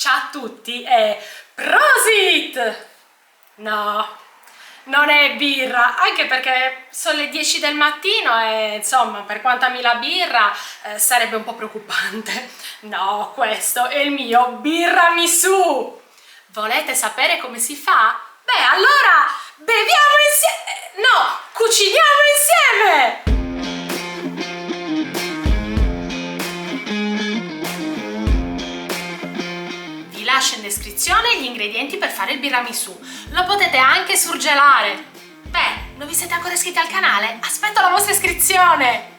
ciao a tutti e prosit! No, non è birra, anche perché sono le 10 del mattino e insomma per quanta mi la birra sarebbe un po' preoccupante. No, questo è il mio birramisù! Volete sapere come si fa? Beh, allora beviamo insieme! No, cuciniamo insieme! Vi lascio in descrizione gli ingredienti per fare il birramisù. Lo potete anche surgelare. Beh, non vi siete ancora iscritti al canale? Aspetto la vostra iscrizione!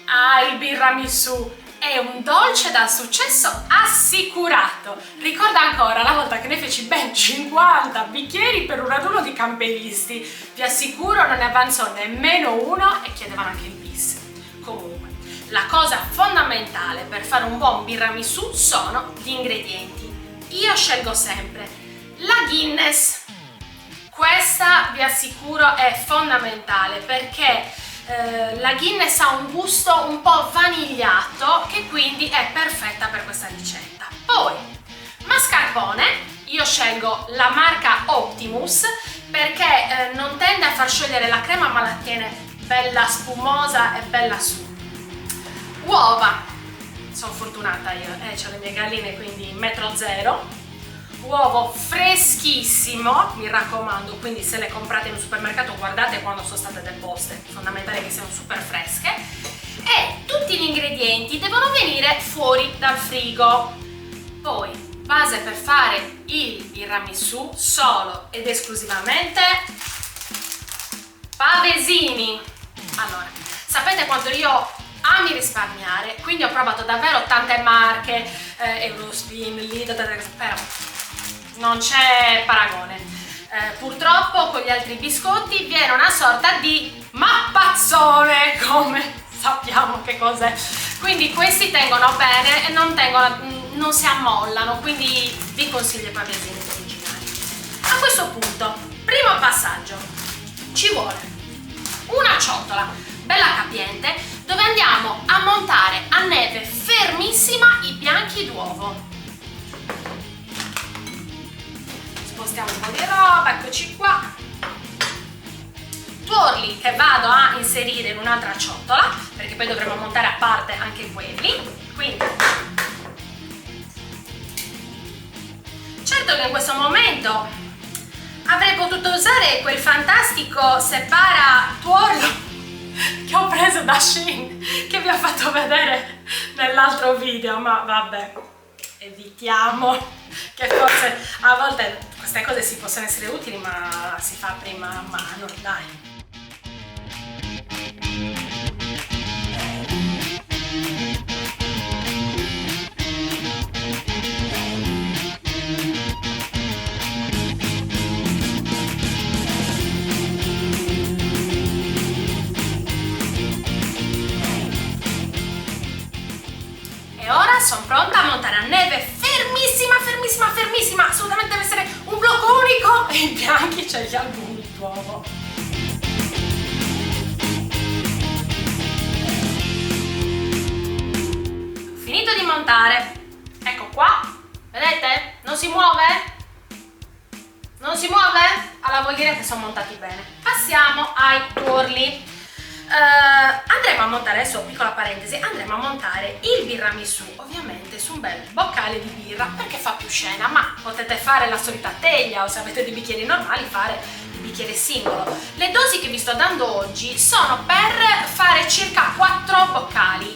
Ah, il birramisù è un dolce dal successo assicurato. Ricordo ancora la volta che ne feci ben 50 bicchieri per un raduno di camperisti. Vi assicuro non ne avanzò nemmeno uno e chiedevano anche il bis. Comunque, la cosa fondamentale per fare un buon birramisù sono gli ingredienti. Io scelgo sempre la Guinness. Questa vi assicuro è fondamentale perché la Guinness ha un gusto un po' vanigliato che quindi è perfetta per questa ricetta. Poi mascarpone, io scelgo la marca Optimus perché non tende a far sciogliere la crema ma la tiene bella spumosa e bella su. Uova, sono fortunata io, ho le mie galline quindi 1,0 m. Uovo freschissimo, mi raccomando, quindi se le comprate in un supermercato guardate quando sono state deposte, è fondamentale che siano super fresche. E tutti gli ingredienti devono venire fuori dal frigo. Poi, base per fare il birramisù solo ed esclusivamente pavesini. Allora, sapete quanto io ami risparmiare, quindi ho provato davvero tante marche, Eurospin, Lidl, però non c'è paragone. Purtroppo con gli altri biscotti viene una sorta di mappazzone, come sappiamo che cos'è. Quindi questi tengono bene e non si ammollano, quindi vi consiglio i pavesini originali. A questo punto, primo passaggio, ci vuole una ciotola bella capiente dove andiamo a montare a neve fermissima i bianchi d'uovo. Spostiamo un po' di roba, eccoci qua. Tuorli che vado a inserire in un'altra ciotola perché poi dovremo montare a parte anche quelli. Quindi certo che in questo momento avrei potuto usare quel fantastico separa tuorlo che ho preso da Shein, che vi ho fatto vedere nell'altro video, ma vabbè, evitiamo, che forse a volte queste cose si possono essere utili ma si fa prima a mano, dai. Sono pronta a montare a neve fermissima, fermissima, fermissima, assolutamente deve essere un blocco unico e i bianchi c'è gli albumi d'uovo. Finito di montare, ecco qua, vedete? Non si muove? Non si muove? Allora vuol dire che sono montati bene. Passiamo ai tuorli. Andremo a montare, adesso piccola parentesi, andremo a montare il birramisù ovviamente su un bel boccale di birra perché fa più scena, ma potete fare la solita teglia o se avete dei bicchieri normali fare il bicchiere singolo. Le dosi che vi sto dando oggi sono per fare circa 4 boccali,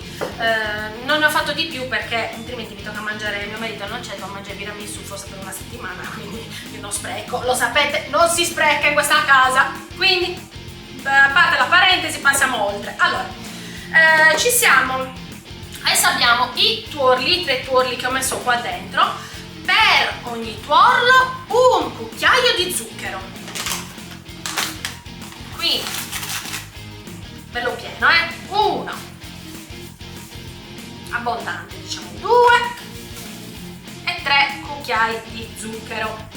non ne ho fatto di più perché altrimenti mi tocca mangiare, mio marito non c'è, devo mangiare il birramisù forse per una settimana, quindi io non spreco, lo sapete, non si spreca in questa casa, quindi a parte la parentesi passiamo oltre. Allora, ci siamo. Adesso abbiamo i tuorli, 3 tuorli che ho messo qua dentro. Per ogni tuorlo un cucchiaio di zucchero. Quindi bello pieno, 1, abbondante diciamo 2 e 3 cucchiai di zucchero.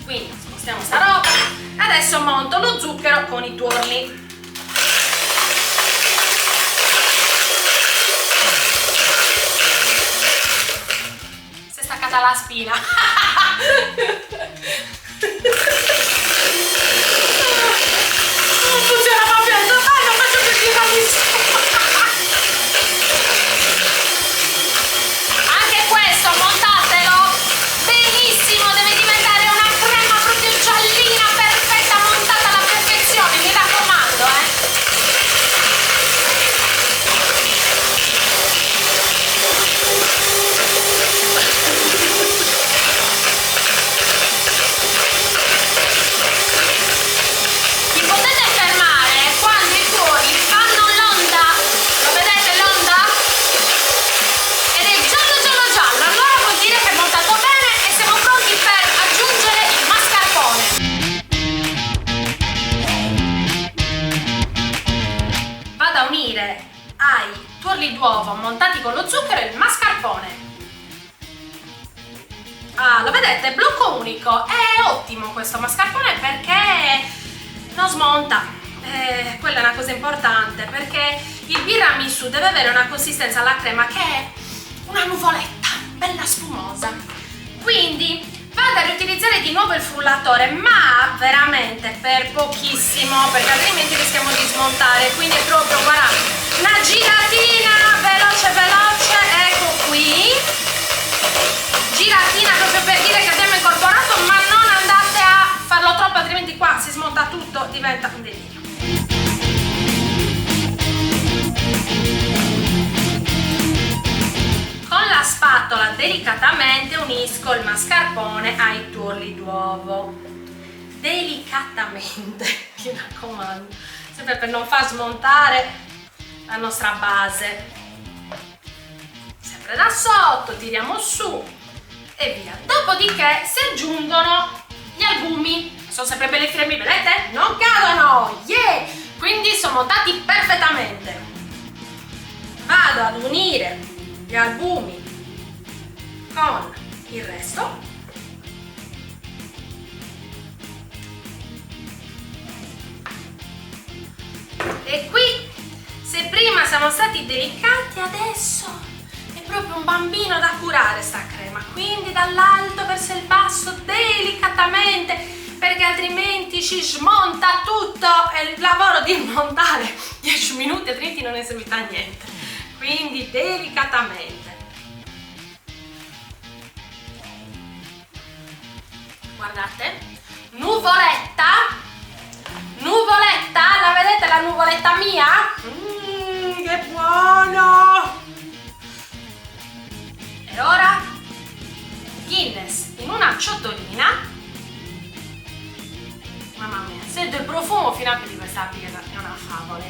Quindi spostiamo sta roba. Adesso monto lo zucchero con i tuorli. Si sta staccata la spina. Non funziona proprio, non faccio più tiramisù. Anche questo montatelo benissimo, deve diventare una crema proprio giallina, perfetta, montata alla perfezione, mi raccomando, Vi potete fermare quando i tuorli fanno l'onda, lo vedete l'onda? Ed è giallo giallo giallo, allora vuol dire che è montato bene e siamo pronti per aggiungere il mascarpone. Vado a unire ai tuorli d'uovo montati con lo zucchero il mascarpone. Ah, lo vedete? Blocco unico. È ottimo questo mascarpone perché non smonta. Quella è una cosa importante, perché il tiramisù deve avere una consistenza alla crema che è una nuvoletta, bella spumosa. Quindi vado a riutilizzare di nuovo il frullatore, ma veramente per pochissimo, perché altrimenti rischiamo di smontare. Quindi è proprio, guarda, una giratina veloce veloce, ecco qui. Giratina proprio per dire che abbiamo incorporato, ma non andate a farlo troppo, altrimenti qua si smonta tutto, diventa un delirio. Con la spatola delicatamente unisco il mascarpone ai tuorli d'uovo. Delicatamente, mi raccomando, sempre per non far smontare la nostra base. Sempre da sotto, tiriamo su e via. Dopodiché si aggiungono gli albumi. Sono sempre belli cremi, vedete? Non cadono! Yeah! Quindi sono montati perfettamente. Vado ad unire gli albumi con il resto. E qui, se prima siamo stati delicati, adesso è proprio un bambino da curare sta crema, quindi dall'alto verso il basso delicatamente, perché altrimenti ci smonta tutto e il lavoro di montare 10 minuti altrimenti non è servito a niente. Quindi delicatamente. Guardate, nuvoletta, la vedete la nuvoletta mia? Che buono! E ora Guinness in una ciotolina. Mamma mia, sento il profumo fino a qui di questa che è una favola.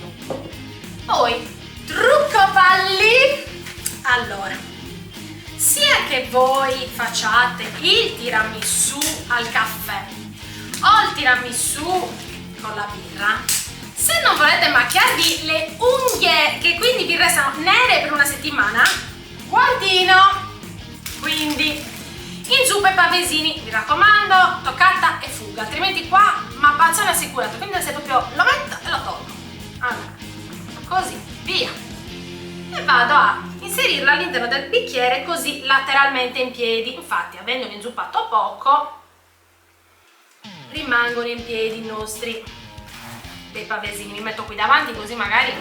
Poi trucco palli. Allora, sia che voi facciate il tiramisù al caffè o il tiramisù con la birra, se non volete macchiarvi le unghie che quindi vi restano nere per una settimana, guantino. Quindi in zuppa e pavesini, mi raccomando, toccata e fuga, altrimenti qua mappazzone assicurato. Quindi se proprio lo metto e lo tolgo, allora, così, via, e vado a inserirlo all'interno del bicchiere così lateralmente in piedi. Infatti, avendolo inzuppato poco, rimangono in piedi i nostri dei pavesini. Mi metto qui davanti così magari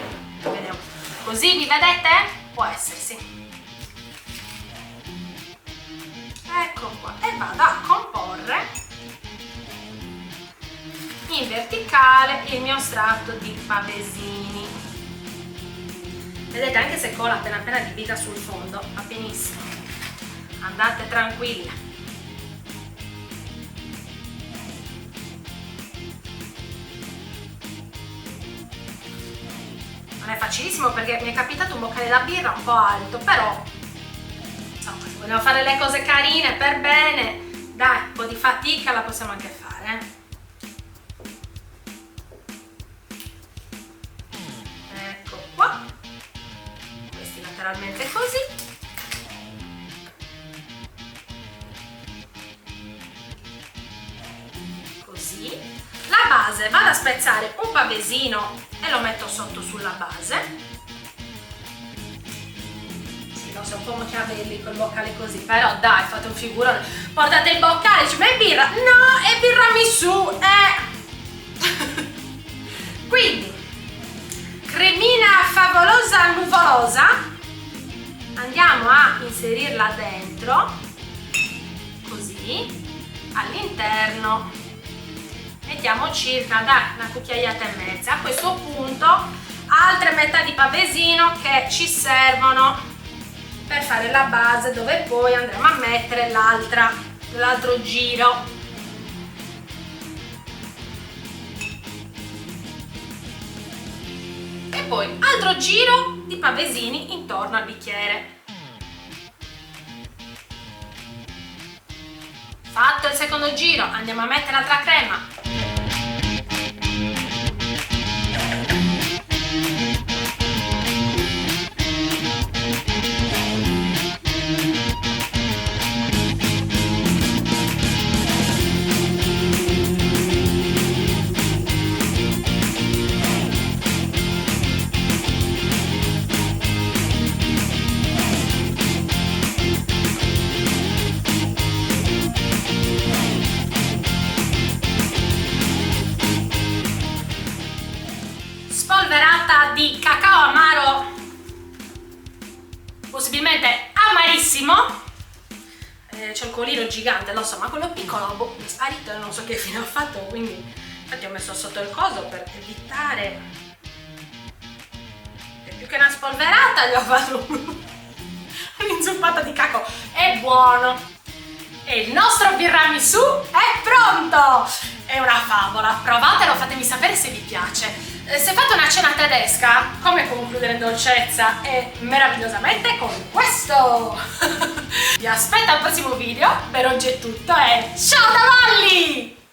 vediamo. Così vi vedete? Può essere, sì. Ecco qua, e vado a comporre in verticale il mio strato di pavesini. Vedete, anche se cola appena appena di vita sul fondo, va benissimo, andate tranquille. Non è facilissimo perché mi è capitato un boccale da birra un po' alto, però insomma, se vogliamo fare le cose carine per bene, dai, un po' di fatica la possiamo anche fare, Ecco qua, questi lateralmente così. Così. La base, vado a spezzare un pavesino e lo metto sotto sulla base. Sì, lo un po' machiavelli col boccale così, però dai, fate un figurone, portate il boccale, dici, ma è birra? No, è birramisù, Quindi, cremina favolosa nuvolosa, andiamo a inserirla dentro, così, all'interno. Mettiamo circa, dai, una cucchiaiata e mezza. A questo punto, altre metà di pavesino che ci servono per fare la base, dove poi andremo a mettere l'altro giro. E poi altro giro di pavesini intorno al bicchiere. Fatto il secondo giro, andiamo a mettere l'altra crema. Spolverata di cacao amaro, possibilmente amarissimo. C'è il colino gigante, lo so, ma quello piccolo boh, mi è sparito e non so che fine ha fatto, quindi infatti ho messo sotto il coso per evitare. E più che una spolverata gli ho fatto un'inzuppata di cacao. È buono! E il nostro birramisù è pronto! È una favola, provatelo, fatemi sapere se vi piace. Se fate una cena tedesca, come concludere in dolcezza e meravigliosamente con questo! Vi aspetto al prossimo video, per oggi è tutto e ciao da voi!